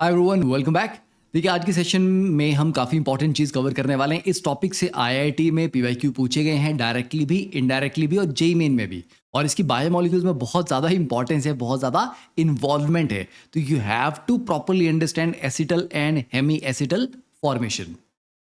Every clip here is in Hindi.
Hi everyone, welcome back. देखिए, आज के सेशन में हम काफ़ी इंपॉर्टेंट चीज़ कवर करने वाले हैं। इस टॉपिक से आईआईटी में पीवाईक्यू पूछे गए हैं, डायरेक्टली भी, इनडायरेक्टली भी और जेईई मेन में भी। और इसकी बायोमोलिक्यूल्स में बहुत ज़्यादा इंपॉर्टेंस है, बहुत ज़्यादा इन्वॉल्वमेंट है। तो you have to properly understand acetal and hemiacetal formation.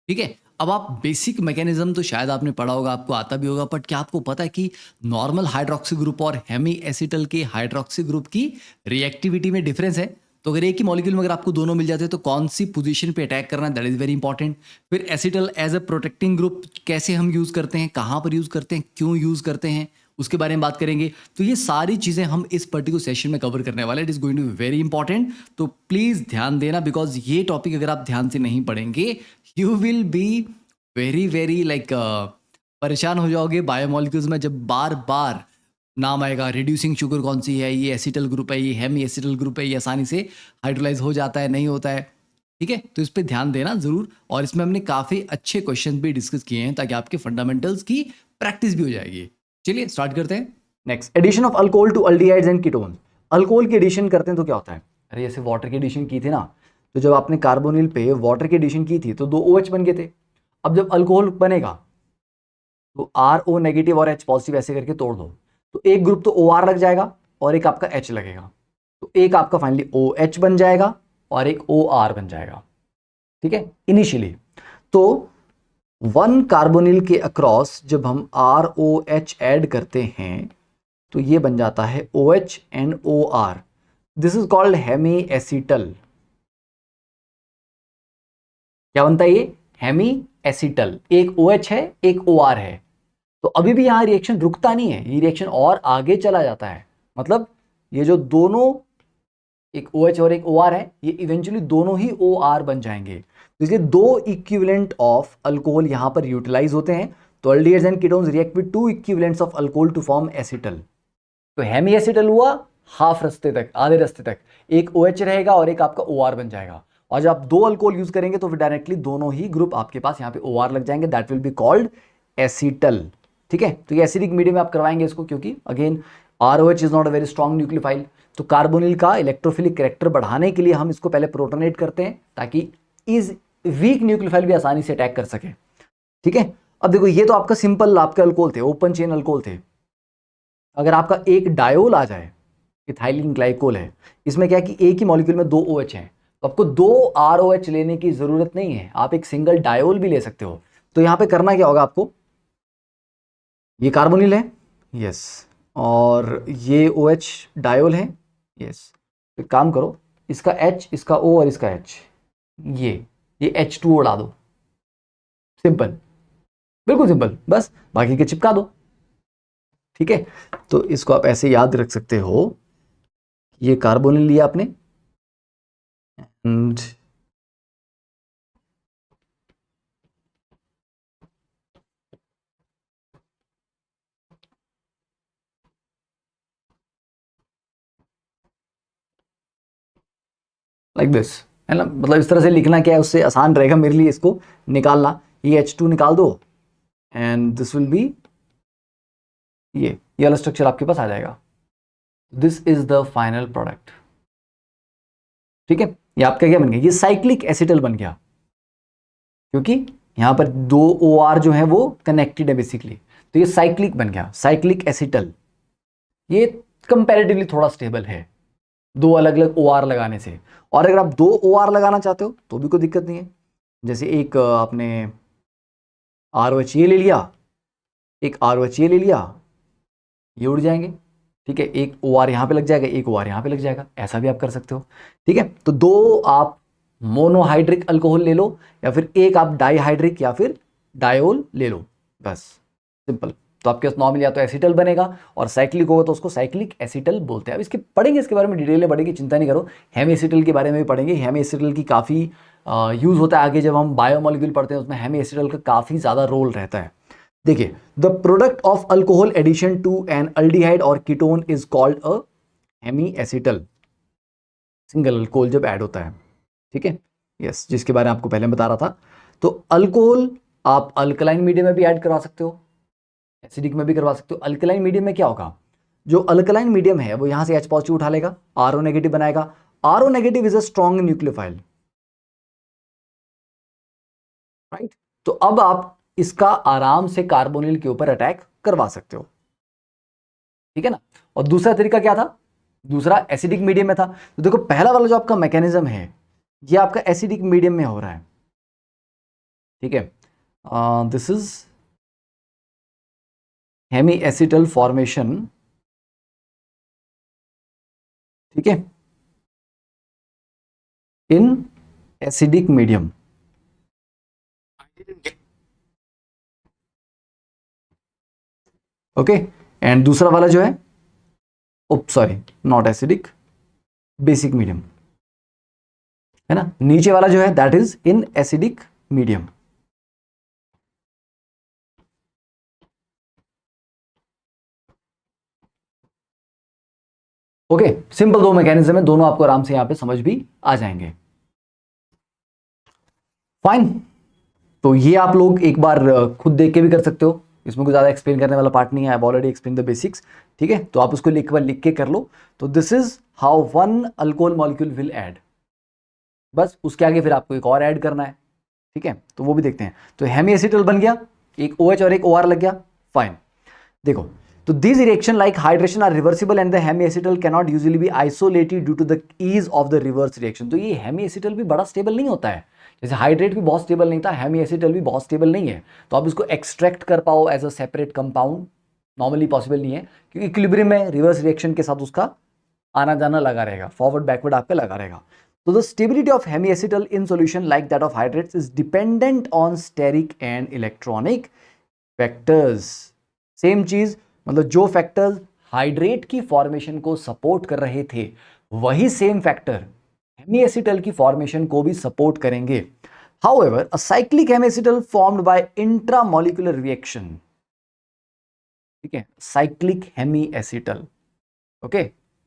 ठीक है, अब आप बेसिक मैकेनिज्म तो शायद आपने पढ़ा होगा, आपको आता भी होगा, बट क्या आपको पता है कि नॉर्मल हाइड्रोक्सी ग्रुप और हेमी एसिटल के हाइड्रोक्सी ग्रुप की रिएक्टिविटी में डिफरेंस है? तो अगर एक ही मॉलिक्यूल में अगर आपको दोनों मिल जाते हैं तो कौन सी पोजीशन पे अटैक करना है, दैट इज वेरी इंपॉर्टेंट। फिर acetal as a protecting group कैसे हम यूज़ करते हैं, कहाँ पर यूज़ करते हैं, क्यों यूज़ करते हैं, उसके बारे में बात करेंगे। तो ये सारी चीज़ें हम इस पर्टिकुलर सेशन में कवर करने वाले हैं। It is going to be very important, तो प्लीज़ ध्यान देना, बिकॉज ये टॉपिक अगर आप ध्यान से नहीं पढ़ेंगे you will be very very like परेशान हो जाओगे बायोमोलिक्यूल्स में। जब बार बार नाम आएगा रिड्यूसिंग शुगर कौन सी है, ये एसिटल ग्रुप है, ये हेमी एसिटल ग्रुप है, ये आसानी से हाइड्रोलाइज हो जाता है, नहीं होता है। ठीक है, तो इस पर ध्यान देना ज़रूर। और इसमें हमने काफ़ी अच्छे क्वेश्चन भी डिस्कस किए हैं ताकि आपके फंडामेंटल्स की प्रैक्टिस भी हो जाएगी। चलिए स्टार्ट करते हैं। Next, addition of alcohol to aldehydes and ketone. Alcohol की एडिशन करते हैं तो क्या होता है? अरे जैसे वाटर की एडिशन की थी ना, तो जब आपने कार्बोनिल पे वाटर की एडिशन की थी तो 2 OH बन गए थे। अब जब अल्कोहल बनेगा तो RO नेगेटिव और H पॉजिटिव ऐसे करके तोड़ दो, तो एक ग्रुप तो OR लग जाएगा और एक आपका H लगेगा, तो एक आपका फाइनली OH बन जाएगा और एक OR बन जाएगा। ठीक है, इनिशियली तो 1 कार्बोनिल के अक्रॉस जब हम ROH ऐड करते हैं तो ये बन जाता है OH and OR। This is called hemiacetal. क्या बनता है ये? Hemy acetal. एक OH है, एक OR है। तो अभी भी यहां रिएक्शन रुकता नहीं है, ये रिएक्शन और आगे चला जाता है। मतलब ये जो दोनों, एक OH और एक OR है, ये इवेंचुअली दोनों ही OR बन जाएंगे। तो इसलिए 2 इक्विवेलेंट ऑफ अल्कोहल यहां पर यूटिलाइज होते हैं। तो aldehydes and ketones react with 2 equivalents of alcohol to form acetal. तो हेमी एसिटल हुआ हाफ रास्ते तक, आधे रास्ते तक, एक OH रहेगा और एक आपका OR बन जाएगा। और जब आप 2 अल्कोहल यूज करेंगे तो फिर डायरेक्टली दोनों ही ग्रुप आपके पास यहाँ पे OR लग जाएंगे, that will be called acetal. ठीक है, तो ये एसिडिक मीडियम में आप करवाएंगे इसको, क्योंकि again ROH is not a very strong nucleophile. तो कार्बोनिल का इलेक्ट्रोफिलिक कैरेक्टर बढ़ाने के लिए हम इसको पहले प्रोटोनेट करते हैं ताकि इस वीक न्यूक्लियोफाइल भी आसानी से अटैक कर सके। ठीक है, अब देखो ये तो आपका सिंपल आपके अल्कोहल थे, ओपन चेन अल्कोहल थे। अगर आपका एक डायोल आ जाए, इथाइलिन ग्लाइकोल है, इसमें क्या है कि एक ही मॉलिक्यूल में 2 OH हैं, तो आपको 2 ROH लेने की जरूरत नहीं है, आप एक सिंगल डायोल भी ले सकते हो। तो यहां पे करना क्या होगा आपको, ये कार्बोनिल है, यस, और ये OH डायोल है, यस। तो काम करो, इसका H, इसका O और इसका H, ये H2O उड़ा दो। सिंपल, बिल्कुल सिंपल, बस बाकी के चिपका दो। ठीक है, तो इसको आप ऐसे याद रख सकते हो, ये कार्बोनिल लिया आपने एंड लाइक दिस, है ना। मतलब इस तरह से लिखना क्या है, उससे आसान रहेगा मेरे लिए इसको निकालना। ये H2 निकाल दो एंड दिस विल बी, ये वाला स्ट्रक्चर आपके पास आ जाएगा। This is the final product. ठीक है, ये आपका क्या बन गया, ये साइक्लिक एसिटल बन गया, क्योंकि यहां पर 2 OR जो है वो कनेक्टेड है बेसिकली, तो ये साइक्लिक बन गया, साइक्लिक एसिटल। ये कंपैरेटिवली थोड़ा स्टेबल है 2 अलग अलग OR लगाने से। और अगर आप 2 OR लगाना चाहते हो तो भी कोई दिक्कत नहीं है। जैसे एक आपने ROH ये ले लिया, एक ROH ये ले लिया, ये उड़ जाएंगे। ठीक है, एक OR यहां पे लग जाएगा, एक OR यहां पे लग जाएगा, ऐसा भी आप कर सकते हो। ठीक है, तो 2 आप मोनोहाइड्रिक अल्कोहल ले लो, या फिर एक आप डाईहाइड्रिक या फिर डायोल ले लो, बस सिंपल। तो आपके पास नॉर्मल या तो एसिटल बनेगा, और साइक्लिक होगा तो उसको साइक्लिक एसिटल बोलते हैं। अब इसके पढ़ेंगे, इसके बारे में डिटेल में पढ़ेंगे, चिंता नहीं करो। हेमी एसिटल के बारे में भी पढ़ेंगे। हेमी एसिटल की काफ़ी यूज़ होता है आगे, जब हम बायोमोलिक्यूल पढ़ते हैं उसमें हेमी एसिटल का काफ़ी ज़्यादा रोल रहता है। देखिए, the product of alcohol addition to an aldehyde और ketone is called a hemiacetal. Single alcohol जब ऐड होता है, ठीक है, यस, जिसके बारे में आपको पहले बता रहा था। तो अल्कोहल आप अल्कलाइन मीडियम में भी ऐड करवा सकते हो, एसिडिक में भी करवा सकते हो। अल्कलाइन मीडियम में क्या होगा, जो अल्कलाइन मीडियम है वो यहाँ से H पॉजिटिव उठा लेगा, RO नेगेटिव बनाएगा, RO negative is a strong nucleophile, right. तो अब आप इसका आराम से कार्बोनिल के ऊपर अटैक करवा सकते हो, ठीक है ना। और दूसरा तरीका क्या था, दूसरा एसिडिक मीडियम में था। तो देखो पहला वाला जो आपका मैकेनिज्म है ये आपका एसिडिक मीडियम में हो रहा है, ठीक है। This is Hemy acetal formation, ठीक है, in acidic medium. Okay, and दूसरा वाला जो है, sorry not acidic, basic medium, है ना। नीचे वाला जो है that is in acidic medium. Okay, simple दो मैकेनिज्म है, दोनों आपको आराम से यहां पे समझ भी आ जाएंगे। फाइन, तो ये आप लोग एक बार खुद देख के भी कर सकते हो, इसमें कुछ ज्यादा एक्सप्लेन करने वाला पार्ट नहीं है, I have already explain the basics, ठीक है। तो आप उसको लिख के कर लो। तो this is how one alcohol molecule will add, बस उसके आगे फिर आपको एक और ऐड करना है, ठीक है। तो वो भी देखते हैं। तो हेमी एसिटल बन गया, एक OH और एक OR लग गया, फाइन। देखो, तो these reaction like hydration are reversible and the hemiacetal cannot usually be isolated due to the ease of the reverse reaction। तो ये hemiacetal भी बड़ा स्टेबल नहीं होता है, जैसे हाइड्रेट भी बहुत स्टेबल नहीं था, hemiacetal भी बहुत स्टेबल नहीं है। तो आप इसको एक्सट्रैक्ट कर पाओ as a separate compound normally possible नहीं है, क्योंकि इक्विलिब्रियम में रिवर्स रिएक्शन के साथ उसका आना जाना लगा रहेगा, फॉरवर्ड बैकवर्ड आपका लगा रहेगा। तो the stability of hemiacetal in solution like that of hydrates is dependent on steric and electronic factors। Same चीज, मतलब जो फैक्टर्स हाइड्रेट की फॉर्मेशन को सपोर्ट कर रहे थे वही सेम फैक्टर हेमीएसिटल की फॉर्मेशन को भी सपोर्ट करेंगे। However a cyclic hemiacetal formed by intramolecular reaction, ठीक है, cyclic hemiacetal, okay,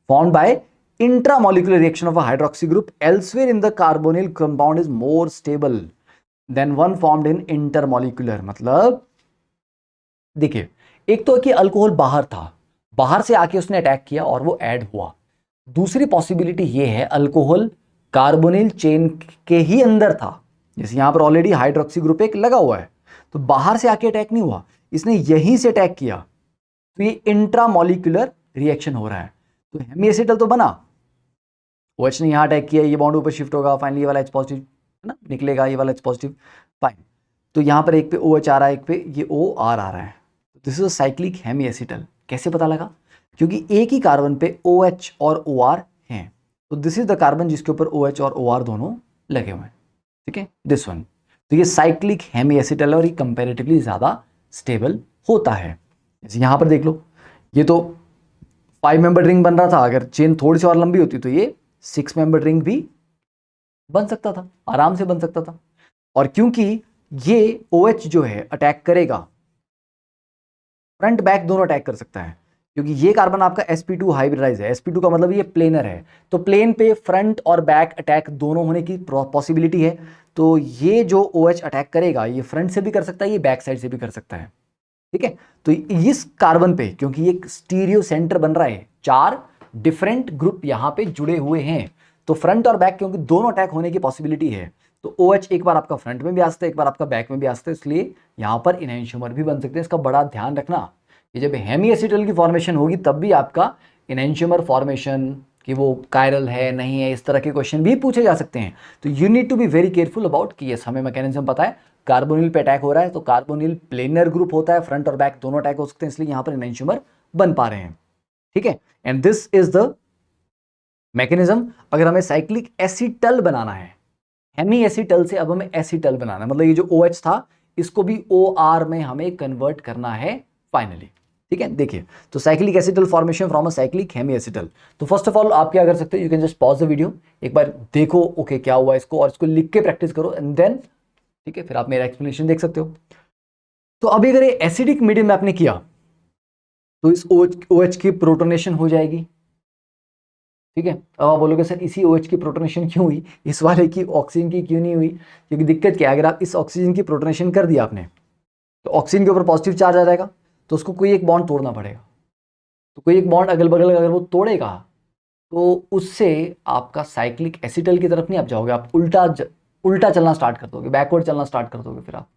formed by intramolecular reaction of a hydroxy group elsewhere in the carbonyl compound is more stable than one formed in intermolecular. मतलब देखिए, एक तो कि अल्कोहल बाहर था, बाहर से आके उसने अटैक किया और वो ऐड हुआ। दूसरी पॉसिबिलिटी ये है अल्कोहल कार्बोनिल चेन के ही अंदर था, जैसे यहां पर ऑलरेडी हाइड्रोक्सी ग्रुप एक लगा हुआ है, तो बाहर से आके अटैक नहीं हुआ, इसने यहीं से अटैक किया, तो ये इंट्रामोलिकुलर रिएक्शन हो रहा है। तो हेमीएसिटल तो बना, OH ने यहां अटैक किया, ये बॉन्ड ऊपर शिफ्ट होगा, फाइनली ये वाला H पॉजिटिव है ना निकलेगा, ये वाला H पॉजिटिव, फाइन। तो यहां पर एक पे OH आ रहा है, एक पे ये OR आ रहा है। This is a cyclic hemiacetal. कैसे पता लगा, क्योंकि एक ही कार्बन पे OH और OR हैं, तो दिस इज द कार्बन जिसके ऊपर OH और OR दोनों लगे हुए हैं, ठीक है, दिस वन। तो ये साइक्लिक हेमीएसिटल और ये कंपैरेटिवली ज्यादा स्टेबल होता है। जैसे यहां पर देख लो, ये तो 5 मेंबर रिंग बन रहा था, अगर चेन थोड़ी सी और लंबी होती तो ये 6 मेंबर रिंग भी बन सकता था, आराम से बन सकता था। और क्योंकि ये OH जो है अटैक करेगा, फ्रंट बैक दोनों अटैक कर सकता है, क्योंकि ये कार्बन आपका sp2 हाइब्रिडाइज है, sp2 का मतलब ये प्लेनर है, तो प्लेन पे फ्रंट और बैक अटैक दोनों होने की पॉसिबिलिटी है। तो ये जो OH अटैक करेगा ये फ्रंट से भी कर सकता है, ये बैक साइड से भी कर सकता है, ठीक है। तो इस कार्बन पे क्योंकि ये स्टीरियो सेंटर बन रहा है, 4 डिफरेंट ग्रुप यहां पे जुड़े हुए हैं, तो फ्रंट और बैक क्योंकि दोनों अटैक होने की पॉसिबिलिटी है, तो OH एक बार आपका फ्रंट में भी आ सकता है, एक बार आपका बैक में भी आ सकता है, इसलिए यहां पर इनहेंशियोमर भी बन सकते हैं। इसका बड़ा ध्यान रखना कि जब हेमीएसिटल की फॉर्मेशन होगी तब भी आपका इनहेंशियोमर फॉर्मेशन कि वो कायरल है नहीं है, इस तरह के क्वेश्चन भी पूछे जा सकते हैं। तो you need to be very careful about कि यस हमें मैकेनिज्म पता है, कार्बोनिल पे अटैक हो रहा है तो कार्बोनिल प्लेनर ग्रुप होता है, फ्रंट और बैक दोनों अटैक हो सकते हैं, इसलिए यहां पर इनहेंशियोमर बन पा रहे हैं, ठीक है। And this is the mechanism. अगर हमें साइक्लिक एसिटल बनाना है, हेमी एसिटल से अब हमें एसिटल बनाना है, मतलब ये जो OH था इसको भी OR में हमें कन्वर्ट करना है फाइनली, ठीक है। देखिए, तो cyclic acetal formation from a cyclic hemiacetal. तो फर्स्ट ऑफ ऑल आप क्या कर सकते हो, you can just pause the video, एक बार देखो ओके क्या हुआ इसको, और इसको लिख के प्रैक्टिस करो एंड देन, ठीक है, फिर आप मेरा एक्सप्लेनेशन देख सकते हो। तो अभी अगर ये एसिडिक मीडियम में आपने किया तो इस OH की प्रोटोनेशन हो जाएगी, ठीक है। अब आप बोलोगे सर इसी OH की प्रोटोनेशन क्यों हुई, इस वाले की ऑक्सीजन की क्यों नहीं हुई, क्योंकि दिक्कत क्या है, अगर आप इस ऑक्सीजन की प्रोटोनेशन कर दिया आपने तो ऑक्सीजन के ऊपर पॉजिटिव चार्ज आ जाएगा, तो उसको कोई एक बॉन्ड तोड़ना पड़ेगा, तो कोई एक बॉन्ड अगल बगल अगर वो तोड़ेगा तो उससे आपका साइक्लिक एसिटल की तरफ नहीं आप जाओगे, आप उल्टा चलना स्टार्ट कर दोगे, बैकवर्ड चलना स्टार्ट कर दोगे फिर आप।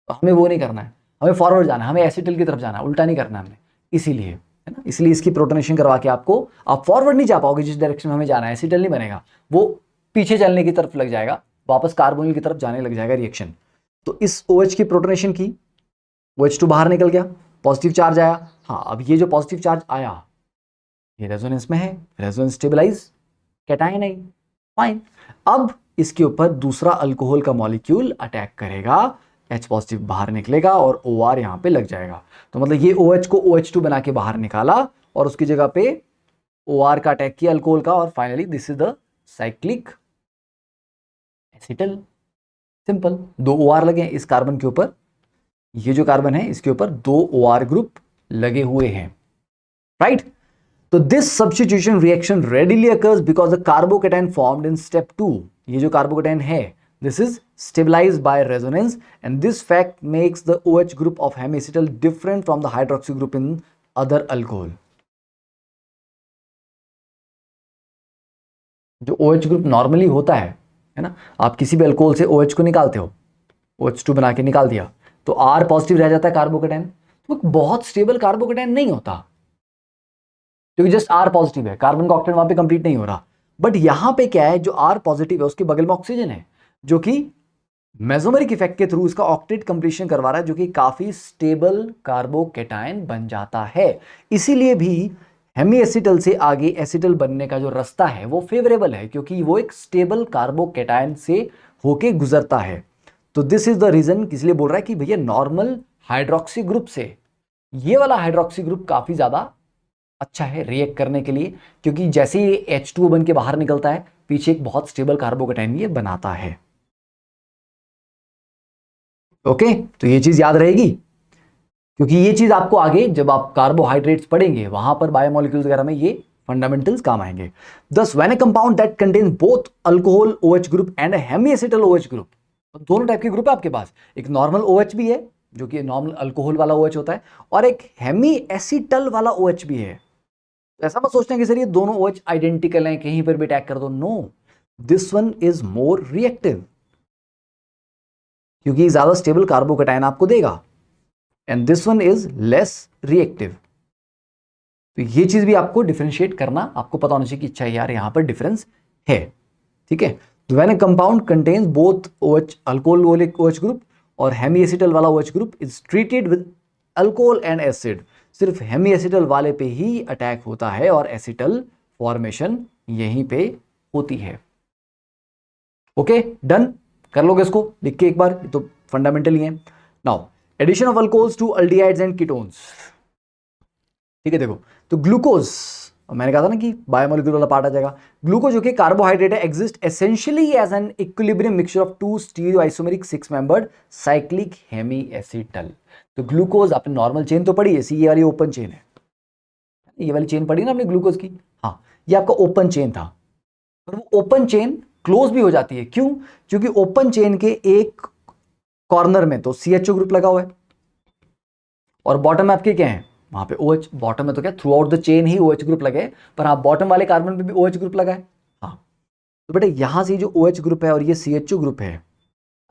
तो हमें वो नहीं करना है, हमें फॉरवर्ड जाना है, हमें एसिटल की तरफ जाना है, उल्टा नहीं करना है हमें। इसीलिए है ना, इसलिए इसकी प्रोटोनेशन करवा के आपको, आप फॉरवर्ड नहीं जा पाओगे, जिस डायरेक्शन में हमें जाना है एसिटल नहीं बनेगा, वो पीछे चलने की तरफ लग जाएगा, वापस कार्बोनिल की तरफ जाने लग जाएगा रिएक्शन। तो इस OH की प्रोटोनेशन की, OH2 बाहर निकल गया, पॉजिटिव चार्ज आया। हाँ, अब ये जो पॉजिटिव चार्ज आया ये रेजोनेंस में है, रेजोनेंस स्टेबलाइज, कैटायन आई, फाइन। अब इसके ऊपर दूसरा अल्कोहल का मॉलिक्यूल अटैक करेगा, H पॉजिटिव बाहर निकलेगा और OR यहाँ पे लग जाएगा। तो मतलब ये OH को OH2 बना के बाहर निकाला और उसकी जगह पे OR का अटैक किया अल्कोहल का, और finally this is the cyclic acetal. Simple, 2 OR लगे हैं इस कार्बन के ऊपर, ये जो कार्बन है इसके ऊपर 2 OR ग्रुप लगे हुए हैं, राइट। तो this substitution reaction readily occurs because the carbocation formed in step 2, ये जो कार्बोकेटाइन है this is stabilized by resonance, and this fact makes the OH group of hemiacetal different from the hydroxy group in other alcohol. जो OH ग्रुप नॉर्मली होता है ना, आप किसी भी अल्कोहल से OH को निकालते हो, OH2 बना के निकाल दिया, तो R पॉजिटिव रह जाता है कार्बोकेटाइन, तो बहुत स्टेबल कार्बोकेटाइन नहीं होता, क्योंकि जस्ट R पॉजिटिव है, कार्बन का ऑक्टेट वहां पे कंप्लीट नहीं हो रहा। बट यहां पे क्या है, जो R पॉजिटिव है उसके बगल में ऑक्सीजन है, जो कि मेसोमेरिक इफेक्ट के थ्रू इसका ऑक्टेट कंप्लीशन करवा रहा है, जो कि काफी स्टेबल कार्बोकेटाइन बन जाता है। इसीलिए भी हेमीएसिटल से आगे एसिटल बनने का जो रास्ता है वो फेवरेबल है, क्योंकि वो एक स्टेबल कार्बोकेटाइन से होके गुजरता है। तो दिस इज द रीजन, इसलिए बोल रहा है कि भैया नॉर्मल हाइड्रोक्सी ग्रुप से ये वाला हाइड्रोक्सी ग्रुप काफी ज्यादा अच्छा है रिएक्ट करने के लिए, क्योंकि जैसे ही H2O बन के बाहर निकलता है पीछे एक बहुत स्टेबल कार्बोकेटाइन ये बनाता है। ओके, तो ये चीज याद रहेगी, क्योंकि ये चीज आपको आगे जब आप कार्बोहाइड्रेट्स पढ़ेंगे वहां पर बायोमोलिक्यूल्स वगैरह में ये फंडामेंटल्स काम आएंगे। Thus when a compound that contains both alcohol OH group and hemiacetal OH group, तो दोनों टाइप के ग्रुप है आपके पास, एक नॉर्मल OH भी है जो कि नॉर्मल अल्कोहल वाला OH होता है, और एक हेमीएसिटल वाला OH भी है। ऐसा मत सोचना कि सर ये दोनों OH आइडेंटिकल हैं, कहीं पर भी अटैक कर दो, no, this one is more reactive, क्योंकि ज्यादा स्टेबल कार्बोकेटाइन आपको देगा, and this one is less reactive. तो ये चीज भी आपको डिफरेंशिएट करना आपको पता होना चाहिए कि अच्छा यार यहां पर डिफरेंस है, ठीक है। तो when a compound contains both OH alcohol OH group और हेमीएसिटल वाला OH group is treated with alcohol and acid, सिर्फ हेमीएसिटल वाले पे ही अटैक होता है और एसिटल फॉर्मेशन यहीं पे होती है। ओके, डन, कर लोगे इसको लिख के एक बार, तो फंडामेंटल ही है। Now addition of alcohols to aldehydes and ketones, ठीक है। देखो, तो ग्लूकोज, मैंने कहा था ना कि बायोमोलिक्यूल वाला पार्ट आ जाएगा। ग्लूकोज जो कि कार्बोहाइड्रेट है, exist essentially as an equilibrium mixture of 2 stereoisomeric 6 membered cyclic hemiacetal. तो ग्लूकोज आपने नॉर्मल चेन तो पढ़ी है, ये वाली ओपन चेन है, ये वाली चेन पढ़ी ना आपने ग्लूकोज की, हाँ, ये आपका ओपन चेन था, और वो ओपन चेन क्लोज भी हो जाती है, क्यों? क्योंकि ओपन चेन के एक कॉर्नर में तो CHO ग्रुप लगा हुआ है, और बॉटम में आपके क्या है, वहां पे OH, बॉटम में तो क्या through out the chain he OH group लगे, पर हाँ बॉटम वाले कार्बन पे भी OH ग्रुप लगा है, हाँ। तो बेटा यहां से जो OH ग्रुप है और ये CHO ग्रुप है,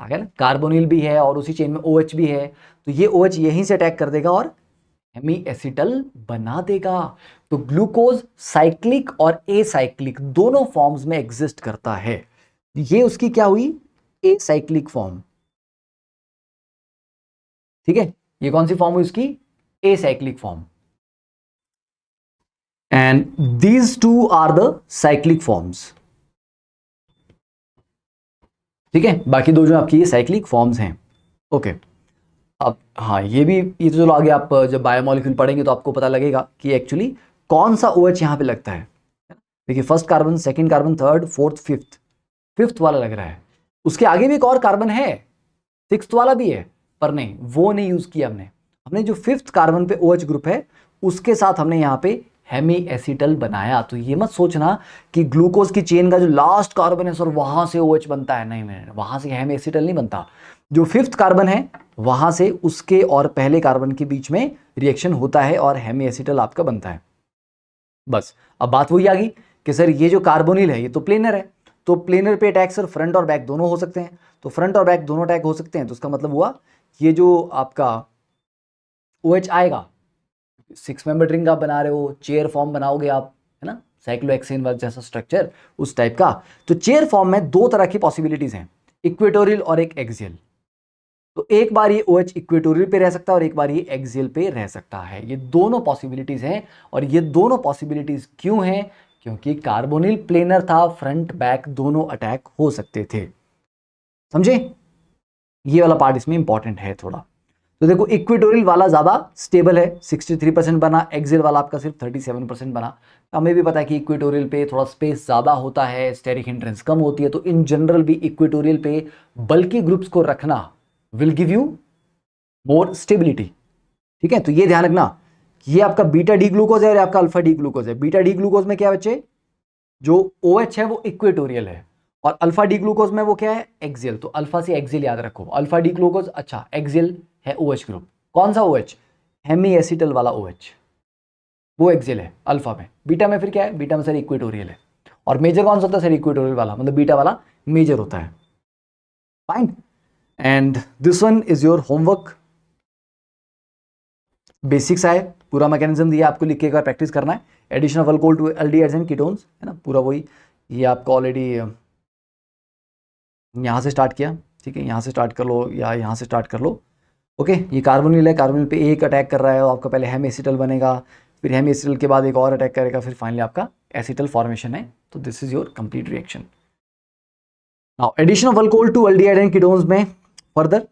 आ गया ना, कार्बोनिल भी है और उसी चेन में OH भी है, तो ये OH यहीं से अटैक कर देगा और हेमीएसिटल बना देगा। तो ग्लूकोज साइक्लिक और एसाइक्लिक दोनों फॉर्म्स में एग्जिस्ट करता है, ये उसकी क्या हुई, एसाइक्लिक फॉर्म, ठीक है। ये कौन सी फॉर्म हुई उसकी, acyclic form, and these two are the cyclic forms, ठीक है। बाकी दो जो आपकी ये साइक्लिक फॉर्म्स हैं, ओके। अब हाँ, ये तो चलो आगे आप जब बायोमोलिक्यूल पढ़ेंगे तो आपको पता लगेगा कि एक्चुअली कौन सा OH यहां पे लगता है। देखिए, first carbon, second carbon, third, fourth, fifth वाला लग रहा है, उसके आगे भी एक और कार्बन है, सिक्स्थ वाला भी है, पर नहीं, वो नहीं यूज किया हमने जो फिफ्थ कार्बन पे OH ग्रुप है उसके साथ हमने यहाँ पे हेमीएसिटल बनाया। तो ये मत सोचना कि ग्लूकोज की चेन का जो लास्ट कार्बन है सर वहां से OH बनता है, नहीं, वहां से हेमीएसिटल नहीं बनता, जो फिफ्थ कार्बन है वहां से उसके और पहले कार्बन के बीच में रिएक्शन होता है और हेमीएसिटल आपका बनता है। बस अब बात वही आ गई कि सर ये जो कार्बोनिल है ये तो प्लेनर है, तो प्लेनर पे अटैक सर फ्रंट और बैक दोनों हो सकते हैं, तो फ्रंट और बैक दोनों अटैक हो सकते हैं, तो उसका मतलब हुआ ये जो आपका OH आएगा, 6 मेंबर रिंग आप बना रहे हो, चेयर फॉर्म बनाओगे आप, है ना, साइक्लोहेक्सेन जैसा स्ट्रक्चर उस टाइप का। तो चेयर फॉर्म में दो तरह की पॉसिबिलिटीज हैं, इक्वेटोरियल और एक एक्सियल। तो एक बार ये OH इक्वेटोरियल पे रह सकता है और एक बार ये एक्सियल पे रह सकता है, ये दोनों पॉसिबिलिटीज हैं। और ये दोनों पॉसिबिलिटीज क्यों हैं? क्योंकि कार्बोनिल प्लेनर था, फ्रंट बैक दोनों अटैक हो सकते थे। समझे? ये वाला पार्ट इसमें इंपॉर्टेंट है थोड़ा। तो देखो इक्वेटोरियल वाला ज्यादा स्टेबल है, 63% बना, एक्सियल वाला आपका सिर्फ 37% बना। हमें भी पता है कि इक्वेटोरियल पे थोड़ा स्पेस ज्यादा होता है, स्टेरिक हिंड्रेंस कम होती है, तो इन जनरल भी इक्वेटोरियल पे बल्कि ग्रुप्स को रखना will give you more stability. ठीक है, तो ये ध्यान रखना, ये आपका बीटा डी ग्लूकोज है और आपका अल्फा डी ग्लूकोज है। बीटा डी ग्लूकोज में क्या है बच्चे, जो OH है वो इक्वेटोरियल है, और अल्फा डी ग्लूकोज में वो क्या है, एक्सियल। तो अल्फा से एक्सियल याद रखो, अल्फा डी ग्लूकोज, अच्छा एक्सियल है OH ग्रुप। कौन सा OH? हेमी एसिटल वाला OH, वो एक्सियल है अल्फा में। बीटा में फिर क्या है, बीटा में सर इक्वेटोरियल है। और मेजर कौन सा होता है सर, इक्वेटोरियल वाला, मतलब बीटा वाला मेजर होता है। Fine, and this one is your homework. Basics आए, पूरा मैकेनिज्म दिया आपको, लिख के एक बार प्रैक्टिस करना है। Addition of alcohol to aldehydes and ketones, है ना, पूरा वही। ये आपको ऑलरेडी यहाँ से स्टार्ट किया, ठीक है, यहाँ से स्टार्ट कर लो या यहाँ से स्टार्ट कर लो। ओके, ये कार्बोनिल है, कार्बोनिल पे एक अटैक कर रहा है, आपका पहले हेम एसिटल बनेगा, फिर हेम एसिटल के बाद एक और अटैक करेगा, फिर फाइनली आपका एसिटल फॉर्मेशन है। तो this is your complete reaction. Now addition of alcohol to aldehyde and ketones में further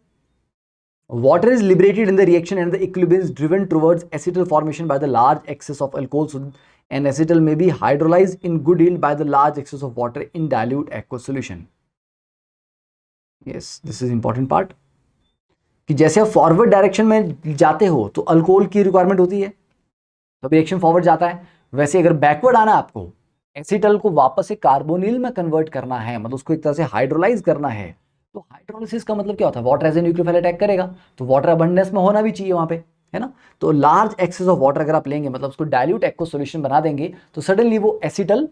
water is liberated in the reaction and the equilibrium is driven towards acetal formation by the large excess of alcohol, so an acetal may be hydrolyzed in good yield by the large excess of water in dilute aqueous solution. Yes, this is important part, कि जैसे आप फॉरवर्ड डायरेक्शन में जाते हो तो अल्कोहल की रिक्वायरमेंट होती है, तो रिएक्शन फॉरवर्ड जाता है। वैसे अगर बैकवर्ड आना है, आपको एसिटल को वापस से कार्बोनिल में कन्वर्ट करना है, मतलब उसको एक तरह से हाइड्रोलाइज करना है, तो हाइड्रोलिसिस का मतलब क्या होता है, water as a nucleophile attack करेगा, तो वाटर अबंडेंस में होना भी चाहिए वहां पे, है ना। तो लार्ज एक्सेस ऑफ वाटर अगर आप लेंगे, मतलब उसको डाइल्यूट एक्वस सॉल्यूशन बना देंगे, तो सडनली वो एसिटल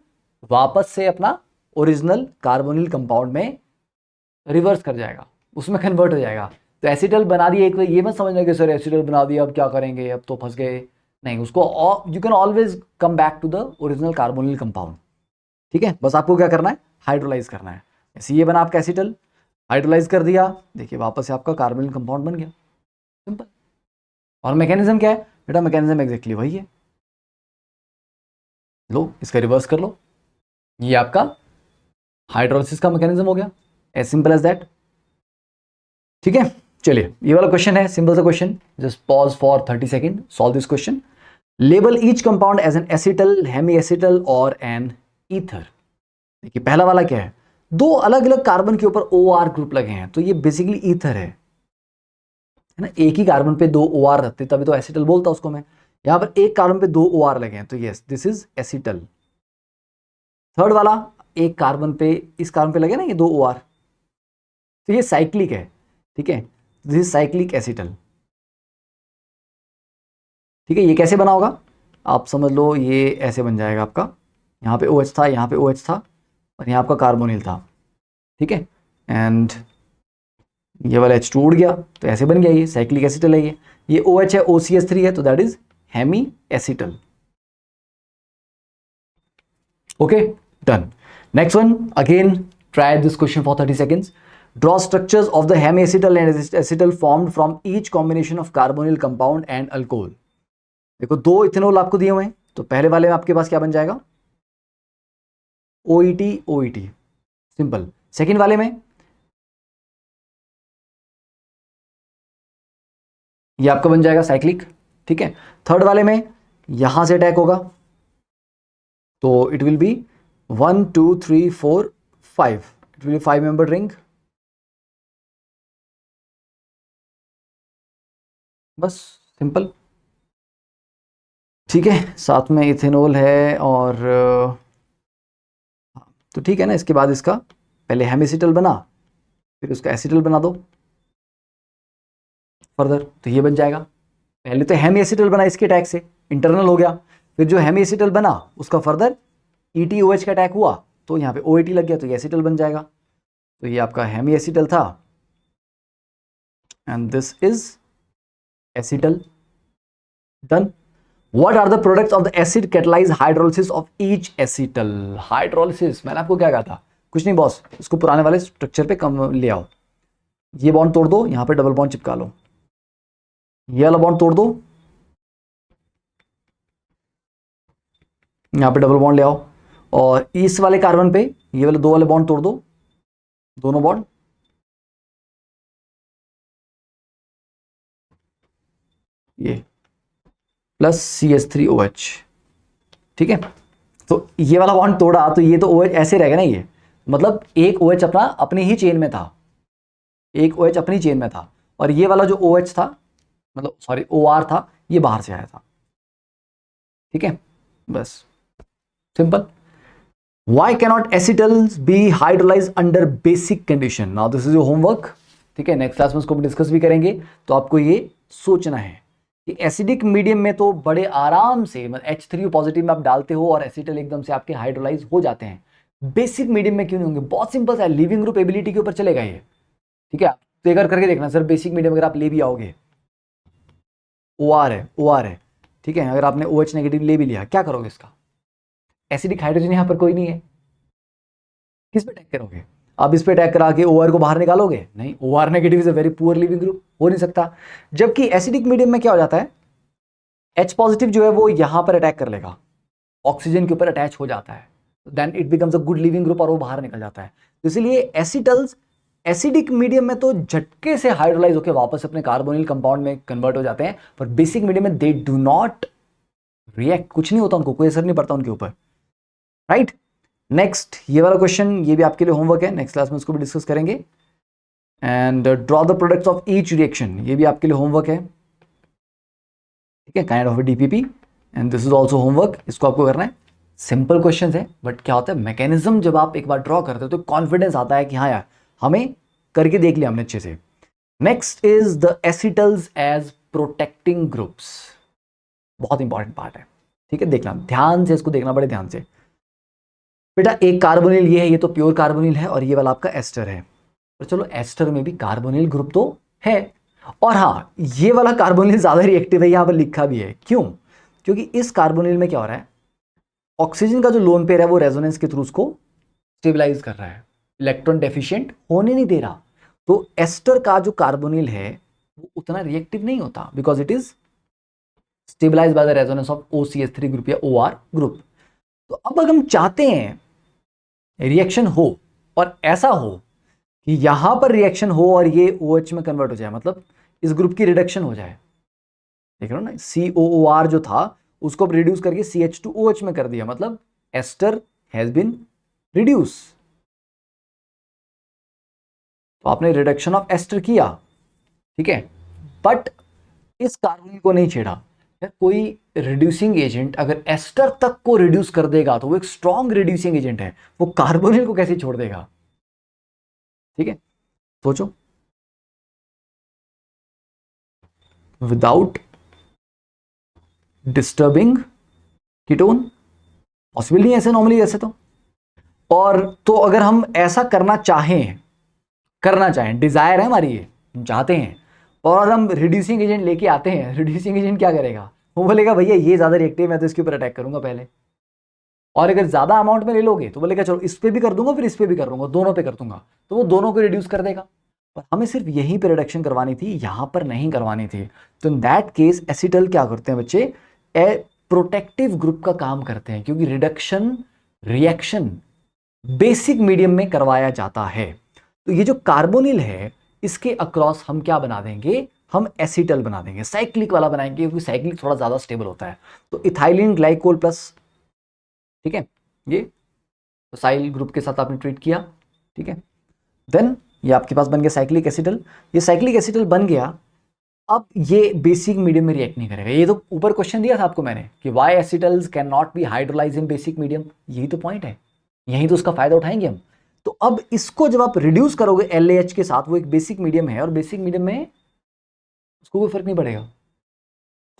वापस से अपना ओरिजिनल कार्बोनिल कंपाउंड में रिवर्स कर जाएगा, उसमें कन्वर्ट हो जाएगा। तो एसिटल बना दिए, एक ये मत समझना कि सर एसिटल बना दिया अब क्या करेंगे, अब तो फंस गए, नहीं, उसको you can always come back to the original carbonyl compound. ठीक है, बस आपको क्या करना है, हाइड्रोलाइज करना है। ऐसे ये बना आपका एसिटल, हाइड्रोलाइज कर दिया, देखिए वापस से आपका कार्बोनिल कंपाउंड बन गया, सिंपल। और मैकेनिज्म क्या है बेटा, मैकेनिज्म एग्जैक्टली वही है, लो इसका रिवर्स कर लो, ये आपका हाइड्रोलिसिस का मैकेनिज्म हो गया, एज सिंपल एज दैट। ठीक है, चलिए ये वाला क्वेश्चन है, सिंपल सा question, just pause for 30 second, solve this question. Label each compound as an acetal, hemiacetal और एन ईथर। देखिए पहला वाला क्या है, दो अलग अलग कार्बन के ऊपर OR ग्रुप लगे हैं, तो ये बेसिकली ईथर है ना, एक ही कार्बन पे 2 OR रहते तभी तो एसिटल बोलता उसको मैं। यहां पर एक कार्बन पे 2 OR लगे हैं, तो yes this is acetal. Third वाला, एक कार्बन पे, इस कार्बन पे लगे ना ये 2 OR, तो ये साइक्लिक है, ठीक है, दिस इज साइक्लिक एसिटल। ठीक है, ये कैसे बना होगा आप समझ लो, ये ऐसे बन जाएगा आपका, यहाँ पे OH था, यहाँ पे OH था, और यहाँ आपका कार्बोनिल था, ठीक है, एंड ये वाला H2 उड़ गया, तो ऐसे बन गया, ये साइक्लिक एसिटल है। ये OH है, OCH3 है, तो that is Hemy acetal. Okay, done. Next one, again try this question for 30 seconds. Draw structures of the hemi acetal and acetal formed from each combination of carbonyl compound and alcohol. देखो दो इथेनॉल आपको दिए हुए हैं, तो पहले वाले में आपके पास क्या बन जाएगा, OET OET, सिंपल। सेकेंड वाले में ये आपका बन जाएगा साइक्लिक, ठीक है। थर्ड वाले में यहां से अटैक होगा, तो it will be 1 2 3 4 5, it will be 5-membered ring, बस सिंपल। ठीक है, साथ में इथेनॉल है, और तो ठीक है ना, इसके बाद इसका पहले हेमिसिटल बना, फिर उसका एसिटल बना दो फर्दर, तो ये बन जाएगा। पहले तो हेमी एसिटल बना इसके अटैक से, इंटरनल हो गया, फिर जो हेमी एसिटल बना उसका फर्दर ETOH का अटैक हुआ तो यहाँ पे OAT लग गया तो ये एसिटल बन जाएगा। तो ये आपका हेमी एसिटल था and this is acetal. Done. What are the products of the acid catalyzed hydrolysis of each acetal? Hydrolysis मैंने आपको क्या कहा था, कुछ नहीं बॉस, इसको पुराने वाले स्ट्रक्चर पे कम ले आओ। ये बॉन्ड तोड़ दो, यहां पे डबल बॉन्ड चिपका लो, ये वाला बॉन्ड तोड़ दो, यहां पे डबल बॉन्ड ले आओ, और इस वाले कार्बन पे ये वाले दो वाले बॉन्ड तोड़ दो, दोनों बॉन्ड, ये प्लस CH3OH। ठीक है, तो ये वाला बॉन्ड तोड़ा तो ये तो OH ऐसे रहेगा ना, ये मतलब एक OH अपना अपनी ही चेन में था, एक OH अपनी चेन में था, और ये वाला जो OH था, मतलब सॉरी OR था, ये बाहर से आया था। ठीक है, बस simple. Why cannot acetals be hydrolyzed under basic condition? Now this is your homework। ठीक है, नेक्स्ट क्लास में उसको डिस्कस भी करेंगे। तो आपको ये सोचना है कि एसिडिक मीडियम में तो बड़े आराम से H3O पॉजिटिव में आप डालते हो और एसिटल एकदम से आपके हाइड्रोलाइज हो जाते हैं, बेसिक मीडियम में क्यों नहीं होंगे? बहुत सिंपल है, लिविंग ग्रुप एबिलिटी के ऊपर चलेगा ये। ठीक है, तो एक बार करके देखना सर, बेसिक मीडियम अगर आप ले भी आओगे, OR है, ठीक है, अगर आपने OH नेगेटिव ले भी लिया, क्या करोगे इसका? एसिडिक हाइड्रोजन यहां पर कोई नहीं है, किस पे अटैक करोगे? आप इस पे अटैक करा के OR को बाहर निकालोगे? नहीं, OR negative is a very poor leaving group, हो नहीं सकता। जबकि एसिडिक मीडियम में क्या हो जाता है, H पॉजिटिव जो है वो यहां पर अटैक कर लेगा, ऑक्सीजन के ऊपर अटैच हो जाता है, then it becomes a good leaving group और वो बाहर निकल जाता है। तो इसलिए एसिटल्स एसिडिक मीडियम में तो झटके से हाइड्रोलाइज होकर वापस अपने कार्बोनिल कंपाउंड में कन्वर्ट हो जाते हैं, पर बेसिक मीडियम में दे डू नॉट रिएक्ट, कुछ नहीं होता उनको, कोई असर नहीं पड़ता उनके ऊपर। राइट, नेक्स्ट ये वाला क्वेश्चन, ये भी आपके लिए होमवर्क है, नेक्स्ट क्लास में उसको भी डिस्कस करेंगे। And draw the products of each reaction, ये भी आपके लिए होमवर्क है। ठीक है, kind of DPP and this is also homework, इसको आपको करना है। सिंपल क्वेश्चन है, बट क्या होता है मैकेनिज्म जब आप एक बार ड्रॉ करते हो तो कॉन्फिडेंस आता है कि हाँ यार हमें करके देख लिया हमने अच्छे से। Next is the acetals as protecting groups, बहुत इंपॉर्टेंट पार्ट है। ठीक है, देखना ध्यान से, इसको देखना बड़े ध्यान से। बेटा एक कार्बोनिल ये है, ये तो प्योर कार्बोनिल है, और ये वाला आपका एस्टर है, तो चलो एस्टर में भी कार्बोनिल ग्रुप तो है, और हाँ ये वाला कार्बोनिल ज्यादा रिएक्टिव है, यहां पर लिखा भी है। क्यों? क्योंकि इस कार्बोनिल में क्या हो रहा है, ऑक्सीजन का जो लोन पेयर है वो रेजोनेंस के थ्रू उसको स्टेबलाइज कर रहा है, इलेक्ट्रॉन डेफिशिएंट होने नहीं दे रहा। तो एस्टर का जो कार्बोनिल है वो उतना रिएक्टिव नहीं होता, because it is stabilize by the resonance of OCH3 group या OR ग्रुप। तो अब अगर हम चाहते हैं रिएक्शन हो और ऐसा हो कि यहां पर रिएक्शन हो और ये OH में कन्वर्ट हो जाए, मतलब इस ग्रुप की रिडक्शन हो जाए, देख रहे हो ना, COOR जो था उसको रिड्यूस करके CH2OH में कर दिया, मतलब एस्टर हैज बीन रिड्यूस। तो आपने रिडक्शन ऑफ एस्टर किया, ठीक है, बट इस कार्बोनिल को नहीं छेड़ा। कोई रिड्यूसिंग एजेंट अगर एस्टर तक को रिड्यूस कर देगा तो वो एक स्ट्रॉन्ग रिड्यूसिंग एजेंट है, वो कार्बोनिल को कैसे छोड़ देगा? ठीक है, सोचो। विदाउट डिस्टर्बिंग कीटोन, पॉसिबल नहीं है ऐसे नॉर्मली ऐसे तो। और तो अगर हम ऐसा करना चाहें डिजायर है हमारी, ये हम चाहते हैं, और हम रिड्यूसिंग एजेंट लेके आते हैं, रिड्यूसिंग एजेंट क्या करेगा, वो बोलेगा भैया ये ज्यादा रिएक्टिव है तो इसके ऊपर अटैक करूंगा पहले, और अगर ज्यादा अमाउंट में ले लोगे तो बोलेगा चलो इस पे भी कर दूंगा फिर इस पे भी कर दूंगा, दोनों पे कर दूंगा, तो वो दोनों को रिड्यूस कर देगा। पर हमें सिर्फ यहीं पे रिडक्शन करवानी थी, यहां पर नहीं करवानी थी। तो इन दैट केस एसिटल क्या करते हैं बच्चे, प्रोटेक्टिव ग्रुप का काम करते हैं, क्योंकि रिडक्शन रिएक्शन बेसिक मीडियम में करवाया जाता है। तो ये जो कार्बोनिल है इसके अक्रॉस हम क्या बना देंगे, हम एसिटल बना देंगे, साइक्लिक वाला बनाएंगे, क्योंकि साइक्लिक थोड़ा ज्यादा स्टेबल होता है। तो इथाइलिन ग्लाइकोल प्लस, ठीक है, ये साइल ग्रुप के साथ आपने ट्रीट किया, ठीक है, देन ये आपके पास बन गया साइक्लिक एसिटल। ये साइक्लिक एसिटल बन गया, अब ये बेसिक मीडियम में रिएक्ट नहीं करेगा। ये तो ऊपर क्वेश्चन दिया था आपको मैंने कि why acetals can not be hydrolyse in basic medium, यही तो पॉइंट है, यही तो उसका फायदा उठाएंगे हम। तो अब इसको जब आप रिड्यूस करोगे LAH के साथ, वो एक बेसिक मीडियम है और बेसिक मीडियम में उसको कोई फर्क नहीं पड़ेगा,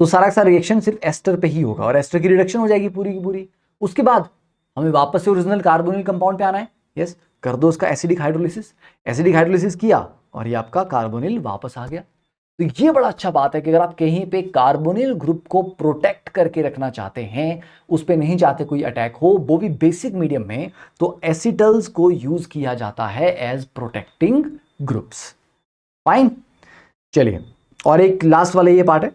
तो सारा का सारा रिएक्शन सिर्फ एस्टर पे ही होगा और एस्टर की रिडक्शन हो जाएगी पूरी की पूरी। उसके बाद हमें वापस से ओरिजिनल कार्बोनिल कंपाउंड पे आना है। यस, कर दो उसका एसिडिक हाइड्रोलिसिस। एसिडिक हाइड्रोलिसिस किया और ये आपका कार्बोनिल वापस आ गया। तो ये बड़ा अच्छा बात है कि अगर आप कहीं पे कार्बोनिल ग्रुप को प्रोटेक्ट करके रखना चाहते हैं, उस पे नहीं चाहते कोई अटैक हो, वो भी बेसिक मीडियम में, तो एसिटल्स को यूज किया जाता है एज प्रोटेक्टिंग ग्रुप्स। फाइन, चलिए, और एक लास्ट वाला ये पार्ट है,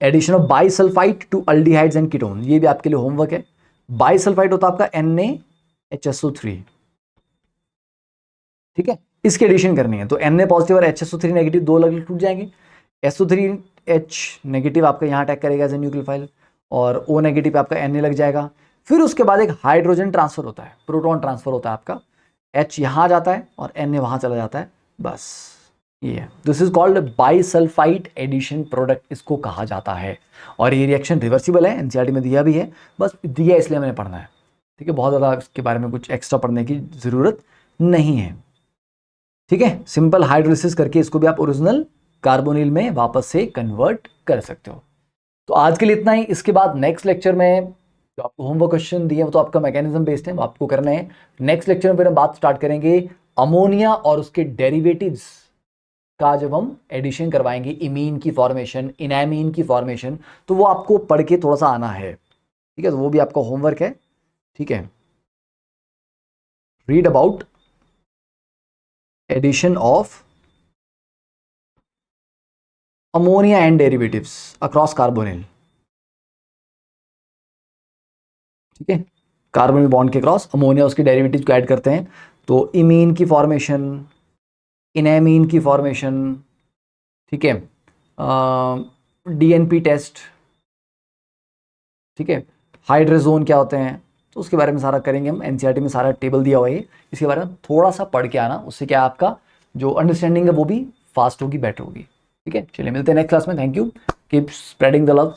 addition of bisulphite to aldehydes and ketone. ये भी आपके लिए होमवर्क है। बाइसल्फाइड होता है आपका NaHSO3, ठीक है, इसकी एडिशन करनी है। तो Na पॉजिटिव और HSO3 नेगेटिव, दो अलग टूट जाएंगे। SO3H नेगेटिव आपका यहां अटैक करेगा एज ए न्यूक्लियोफाइल, और O नेगेटिव आपका Na लग जाएगा। फिर उसके बाद एक हाइड्रोजन ट्रांसफर होता है, प्रोटॉन ट्रांसफर होता है आपका, H यहां जाता है और Na वहां चला जाता है, बस ये this is called bisulphite addition product, इसको कहा जाता है। और ये रिएक्शन रिवर्सिबल है, एनसीईआरटी में दिया भी है, बस दिया इसलिए मैंने पढ़ना है, ठीक है, बहुत ज़्यादा इसके बारे में कुछ एक्स्ट्रा पढ़ने की ज़रूरत नहीं है, ठीक है। सिंपल हाइड्रोलिसिस करके इसको भी आप ओरिजिनल कार्बोनिल में वापस से कन्वर्ट कर सकते हो। तो आज के लिए इतना ही। इसके बाद नेक्स्ट लेक्चर में जो आपको होमवर्क क्वेश्चन दिए वो तो आपका मैकेनिज्म बेस्ड है, वो आपको करना है। नेक्स्ट लेक्चर में फिर हम बात स्टार्ट करेंगे अमोनिया और उसके डेरिवेटिव्स का, जब हम एडिशन करवाएंगे, इमीन की फॉर्मेशन, इनैमीन की फॉर्मेशन, तो वो आपको पढ़ के थोड़ा सा आना है, ठीक है। तो वो भी आपका होमवर्क है, ठीक है। Read about addition of ammonia and derivatives across carbonyl, ठीक है। कार्बोनिल बॉन्ड के क्रॉस अमोनिया उसके डेरिवेटिव्स को ऐड करते हैं, तो इमीन की फॉर्मेशन, इनैमीन की फॉर्मेशन, ठीक है, DNP टेस्ट, ठीक है, हाइड्रोजोन क्या होते हैं, तो उसके बारे में सारा करेंगे हम। एनसीईआरटी में सारा टेबल दिया हुआ है, इसके बारे में थोड़ा सा पढ़ के आना, उससे क्या आपका जो अंडरस्टैंडिंग है वो भी फास्ट होगी, बेटर होगी, ठीक है। चलिए मिलते हैं नेक्स्ट क्लास में। Thank you, keep spreading the love.